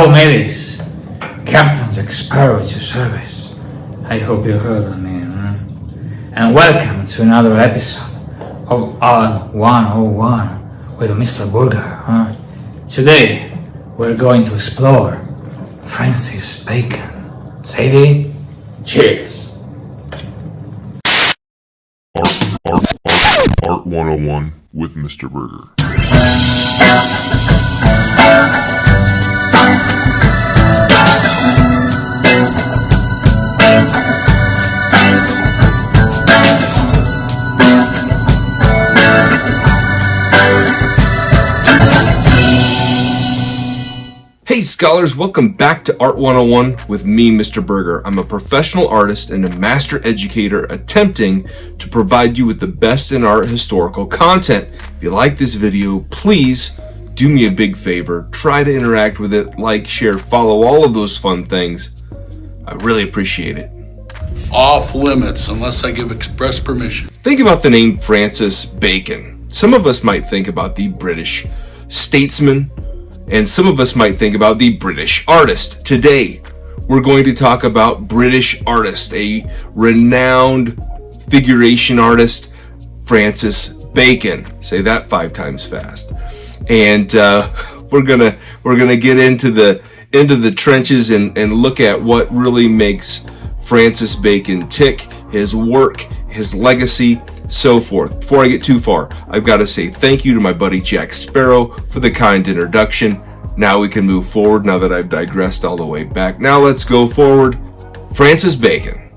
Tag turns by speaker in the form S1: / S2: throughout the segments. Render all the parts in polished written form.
S1: Hello, mateys. Captain Jack Sparrow at your service. I hope you heard of me. And welcome to another episode of Art 101 with Mr. Burgher. Today, we're going to explore Francis Bacon. Sadie, cheers.
S2: Art 101 with Mr. Burgher.
S3: Hey scholars, welcome back to Art 101 with me, Mr. Burgher. I'm a professional artist and a master educator attempting to provide you with the best in art historical content. If you like this video, please do me a big favor. Try to interact with it, like, share, follow, all of those fun things. I really appreciate it.
S4: Off limits unless I give express permission.
S3: Think about the name Francis Bacon. Some of us might think about the British statesman, and some of us might think about the British artist. Today, we're going to talk about British artist, a renowned figuration artist, Francis Bacon. Say that 5 times fast. And we're gonna get into the trenches and look at what really makes Francis Bacon tick, his work, his legacy, so forth. Before I get too far, I've got to say thank you to my buddy Jack Sparrow for the kind introduction. Now we can move forward now that I've digressed all the way back. Now let's go forward. Francis Bacon.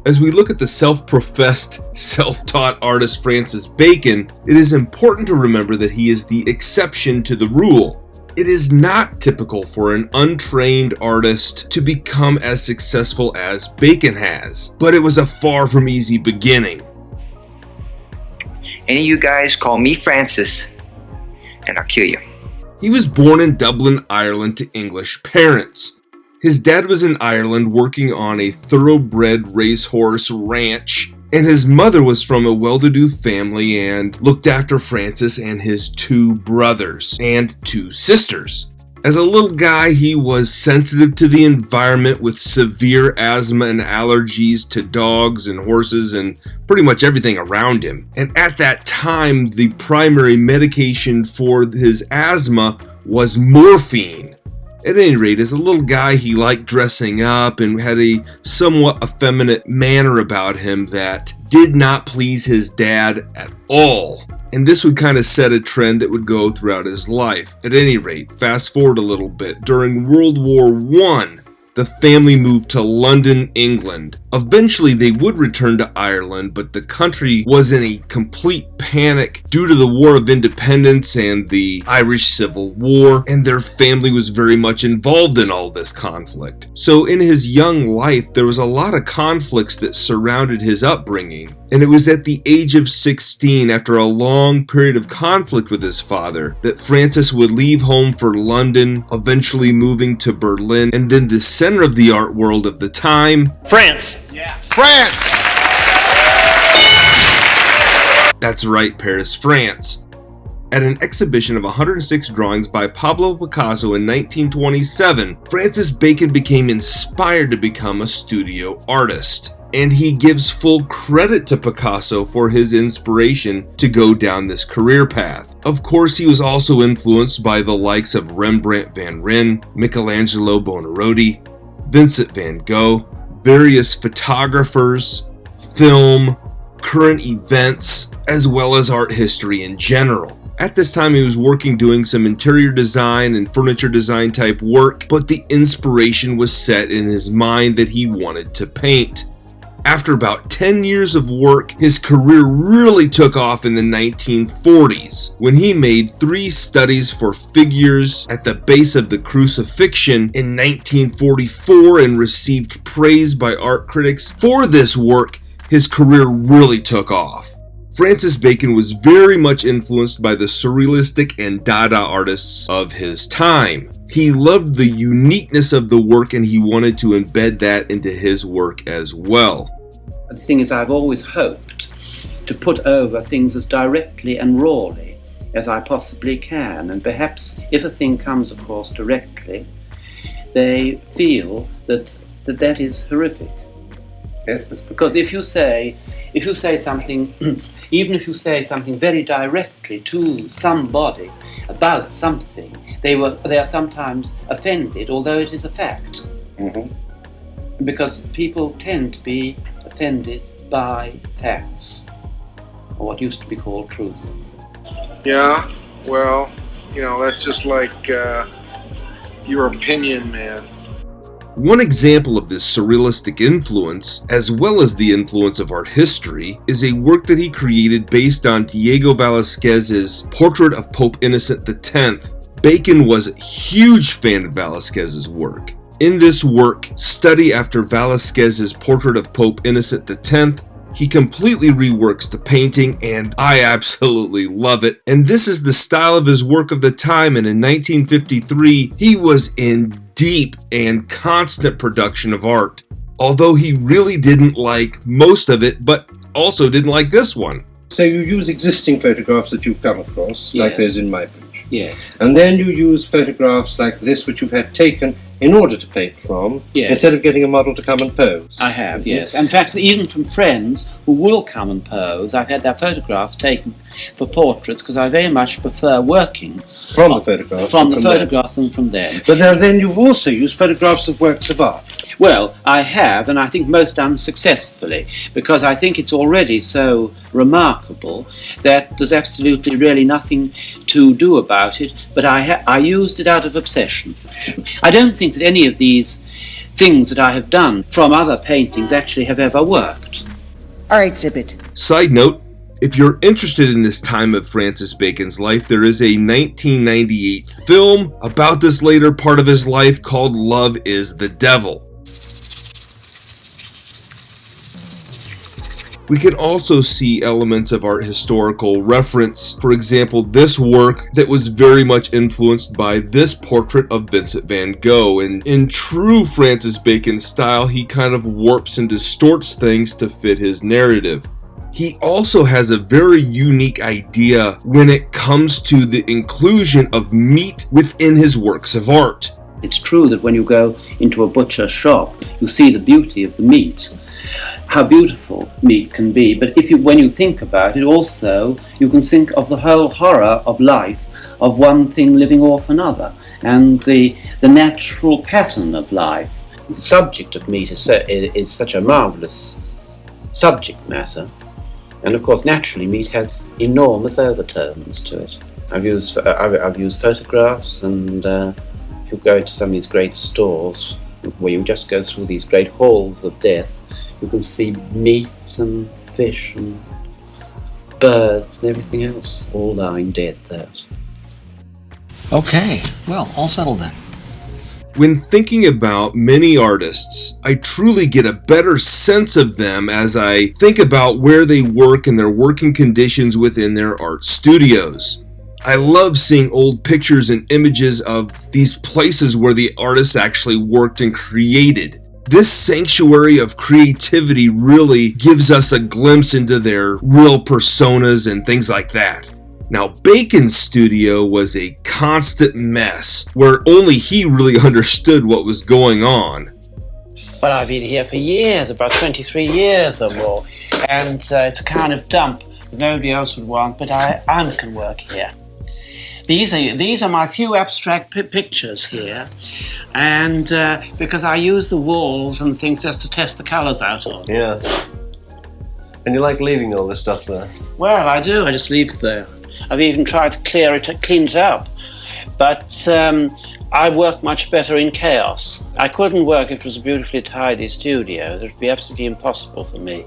S3: As we look at the self-professed, self-taught artist Francis Bacon, it is important to remember that he is the exception to the rule. It is not typical for an untrained artist to become as successful as Bacon has, but it was a far from easy beginning.
S5: Any of you guys call me Francis, and I'll kill you.
S3: He was born in Dublin, Ireland to English parents. His dad was in Ireland working on a thoroughbred racehorse ranch, and his mother was from a well-to-do family and looked after Francis and his 2 brothers and 2 sisters. As a little guy, he was sensitive to the environment with severe asthma and allergies to dogs and horses and pretty much everything around him. And at that time, the primary medication for his asthma was morphine. At any rate, as a little guy, he liked dressing up and had a somewhat effeminate manner about him that did not please his dad at all. And this would kind of set a trend that would go throughout his life. At any rate, fast forward a little bit. During World War I, the family moved to London, England. Eventually, they would return to Ireland, but the country was in a complete panic due to the War of Independence and the Irish Civil War, and their family was very much involved in all this conflict. So in his young life, there was a lot of conflicts that surrounded his upbringing. And it was at the age of 16, after a long period of conflict with his father, that Francis would leave home for London, eventually moving to Berlin, and then the center of the art world of the time,
S6: France.
S4: Yeah. France!
S3: That's right, Paris, France. At an exhibition of 106 drawings by Pablo Picasso in 1927, Francis Bacon became inspired to become a studio artist. And he gives full credit to Picasso for his inspiration to go down this career path. Of course, he was also influenced by the likes of Rembrandt van Rijn, Michelangelo Buonarroti, Vincent van Gogh, various photographers, film, current events, as well as art history in general. At this time, he was working doing some interior design and furniture design type work, but the inspiration was set in his mind that he wanted to paint. After about 10 years of work, his career really took off in the 1940s, when he made 3 studies for figures at the base of the crucifixion in 1944 and received praise by art critics. For this work, his career really took off. Francis Bacon was very much influenced by the surrealistic and Dada artists of his time. He loved the uniqueness of the work and he wanted to embed that into his work as well.
S7: The thing is, I've always hoped to put over things as directly and rawly
S6: as I possibly can. And perhaps if a thing comes across directly, they feel that is horrific.
S7: Yes.
S6: Because if you say something, even if you say something very directly to somebody about something, they are sometimes offended, although it is a fact.
S7: Mm-hmm.
S6: Because people tend to be offended by facts, or what used to be called truth.
S8: Yeah, well, that's just like your opinion, man.
S3: One example of this surrealistic influence, as well as the influence of art history, is a work that he created based on Diego Velàsquez's portrait of Pope Innocent X. Bacon was a huge fan of Velàsquez's work. In this work, Study After Velàsquez's portrait of Pope Innocent X, he completely reworks the painting, and I absolutely love it. And this is the style of his work of the time, and in 1953, he was in deep and constant production of art. Although he really didn't like most of it, but also didn't like this one.
S7: So you use existing photographs that you've come across, like
S6: Yes.
S7: there's in my book.
S6: Yes.
S7: And then you use photographs like this, which you've had taken in order to paint from,
S6: Yes.
S7: instead of getting a model to come and pose.
S6: I have, yes. In fact, even from friends who will come and pose, I've had their photographs taken for portraits because I very much prefer working
S7: From the photographs.
S6: from the
S7: and them.
S6: photograph than from them.
S7: But then you've also used photographs of works of art.
S6: Well, I have, and I think most unsuccessfully, because I think it's already so remarkable that there's absolutely really nothing to do about it, but I used it out of obsession. I don't think that any of these things that I have done from other paintings actually have ever worked.
S9: All right, Zibbit.
S3: Side note, if you're interested in this time of Francis Bacon's life, there is a 1998 film about this later part of his life called Love is the Devil. We can also see elements of art historical reference. For example, this work that was very much influenced by this portrait of Vincent van Gogh. And in true Francis Bacon style, he kind of warps and distorts things to fit his narrative. He also has a very unique idea when it comes to the inclusion of meat within his works of art.
S6: It's true that when you go into a butcher's shop, you see the beauty of the meat, how beautiful meat can be, but when you think about it also, you can think of the whole horror of life, of one thing living off another, and the natural pattern of life. The subject of meat is such a marvellous subject matter, and of course naturally meat has enormous overtones to it. I've used photographs, and if you go to some of these great stores where you just go through these great halls of death, you can see meat and fish and birds and everything else all lying dead there.
S10: Okay, well, all settled then.
S3: When thinking about many artists, I truly get a better sense of them as I think about where they work and their working conditions within their art studios. I love seeing old pictures and images of these places where the artists actually worked and created. This sanctuary of creativity really gives us a glimpse into their real personas and things like that. Now, Bacon's studio was a constant mess where only he really understood what was going on.
S11: Well, I've been here for years, about 23 years or more, and it's a kind of dump that nobody else would want, but I can work here. These are my few abstract pictures here, and because I use the walls and things just to test the colours out on.
S7: Yeah. And you like leaving all this stuff there?
S11: Well, I do. I just leave it there. I've even tried to clean it up, but I work much better in chaos. I couldn't work if it was a beautifully tidy studio. It would be absolutely impossible for me.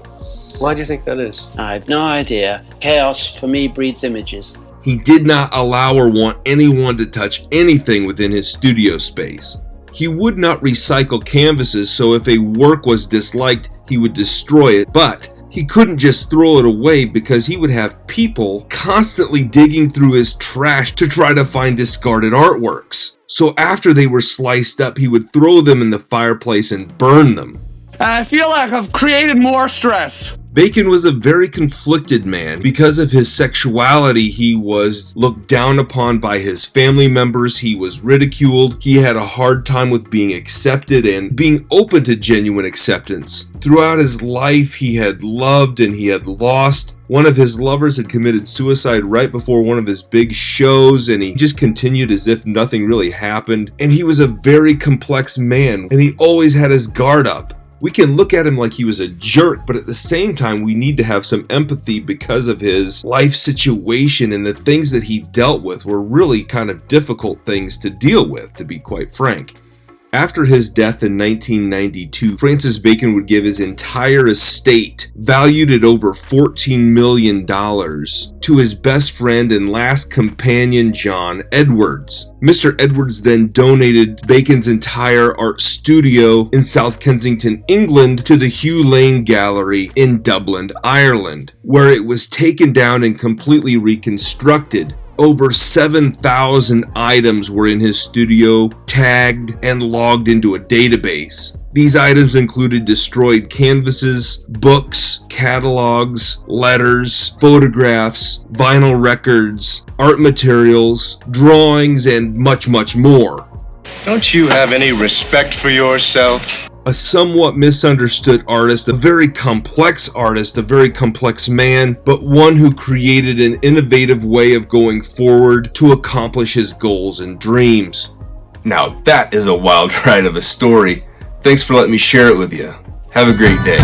S7: Why do you think that is?
S11: I have no idea. Chaos, for me, breeds images.
S3: He did not allow or want anyone to touch anything within his studio space. He would not recycle canvases, so if a work was disliked, he would destroy it, but he couldn't just throw it away because he would have people constantly digging through his trash to try to find discarded artworks. So after they were sliced up, he would throw them in the fireplace and burn them.
S12: I feel like I've created more stress.
S3: Bacon was a very conflicted man. Because of his sexuality, he was looked down upon by his family members, he was ridiculed, he had a hard time with being accepted and being open to genuine acceptance. Throughout his life, he had loved and he had lost. One of his lovers had committed suicide right before one of his big shows, and he just continued as if nothing really happened. And he was a very complex man, and he always had his guard up. We can look at him like he was a jerk, but at the same time, we need to have some empathy because of his life situation, and the things that he dealt with were really kind of difficult things to deal with, to be quite frank. After his death in 1992, Francis Bacon would give his entire estate, valued at over $14 million, to his best friend and last companion, John Edwards. Mr. Edwards then donated Bacon's entire art studio in South Kensington, England, to the Hugh Lane Gallery in Dublin, Ireland, where it was taken down and completely reconstructed. Over 7,000 items were in his studio, tagged and logged into a database. These items included destroyed canvases, books, catalogs, letters, photographs, vinyl records, art materials, drawings, and much, much more.
S9: Don't you have any respect for yourself?
S3: A somewhat misunderstood artist, a very complex artist, a very complex man, but one who created an innovative way of going forward to accomplish his goals and dreams.
S10: Now that is a wild ride of a story. Thanks for letting me share it with you. Have a great day.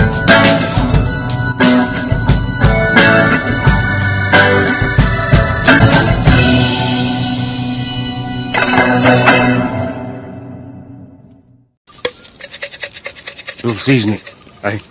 S9: You'll season it.